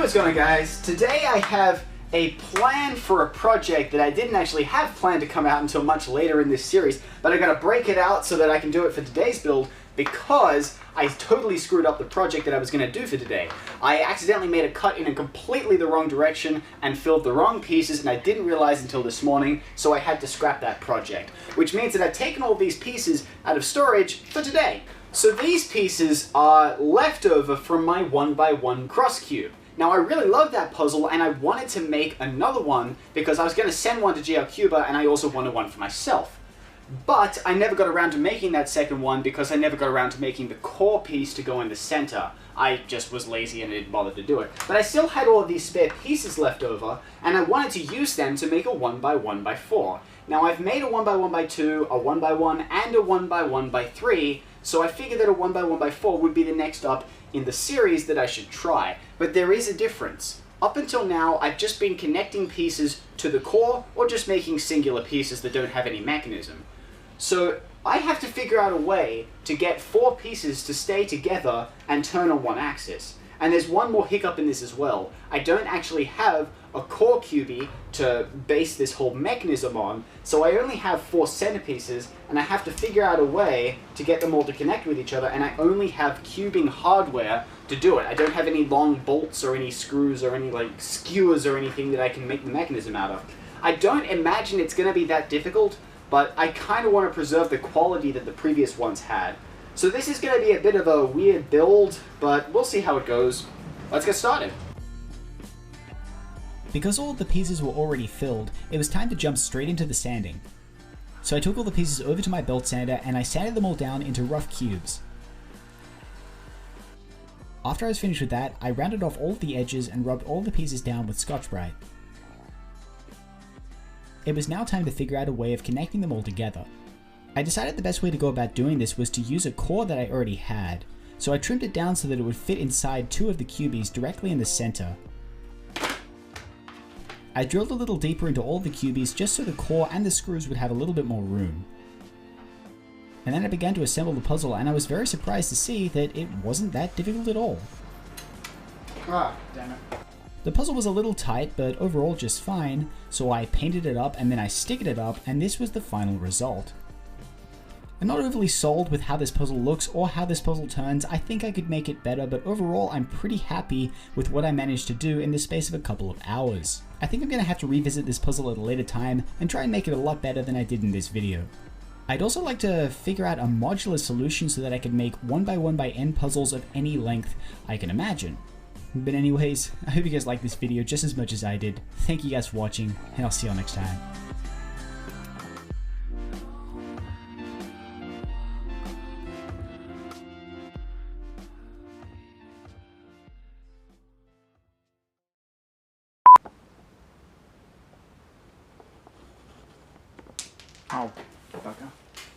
What's going on, guys? Today I have a plan for a project that I didn't actually have planned to come out until much later in this series, but I gotta break it out so that I can do it for today's build because I totally screwed up the project that I was gonna do for today. I accidentally made a cut in a completely the wrong direction and filled the wrong pieces, and I didn't realize until this morning, so I had to scrap that project. Which means that I've taken all these pieces out of storage for today. So these pieces are leftover from my 1x1 cross cube. Now I really love that puzzle and I wanted to make another one because I was going to send one to GL Cuba and I also wanted one for myself. But I never got around to making that second one because I never got around to making the core piece to go in the center. I just was lazy and didn't bother to do it. But I still had all of these spare pieces left over and I wanted to use them to make a 1x1x4. Now I've made a 1x1x2, a 1x1 and a 1x1x3, so I figured that a 1x1x4 would be the next up in the series that I should try. But there is a difference. Up until now, I've just been connecting pieces to the core or just making singular pieces that don't have any mechanism. So I have to figure out a way to get 4 pieces to stay together and turn on one axis. And there's one more hiccup in this as well. I don't actually have a core cubie to base this whole mechanism on, so I only have 4 centerpieces, and I have to figure out a way to get them all to connect with each other, and I only have cubing hardware to do it. I don't have any long bolts or any screws or any like skewers or anything that I can make the mechanism out of. I don't imagine it's going to be that difficult, but I kind of want to preserve the quality that the previous ones had. So this is going to be a bit of a weird build, but we'll see how it goes. Let's get started. Because all of the pieces were already filled, it was time to jump straight into the sanding. So I took all the pieces over to my belt sander and I sanded them all down into rough cubes. After I was finished with that, I rounded off all of the edges and rubbed all the pieces down with Scotch-Brite. It was now time to figure out a way of connecting them all together. I decided the best way to go about doing this was to use a core that I already had, so I trimmed it down so that it would fit inside 2 of the cubies directly in the center. I drilled a little deeper into all the cubies just so the core and the screws would have a little bit more room. And then I began to assemble the puzzle, and I was very surprised to see that it wasn't that difficult at all. Ah, damn it. The puzzle was a little tight, but overall just fine, so I painted it up and then I sticked it up, and this was the final result. I'm not overly sold with how this puzzle looks or how this puzzle turns. I think I could make it better, but overall I'm pretty happy with what I managed to do in the space of a couple of hours. I think I'm going to have to revisit this puzzle at a later time and try and make it a lot better than I did in this video. I'd also like to figure out a modular solution so that I could make 1x1x n puzzles of any length I can imagine. But anyways, I hope you guys liked this video just as much as I did. Thank you guys for watching, and I'll see you all next time. Oh, bugger.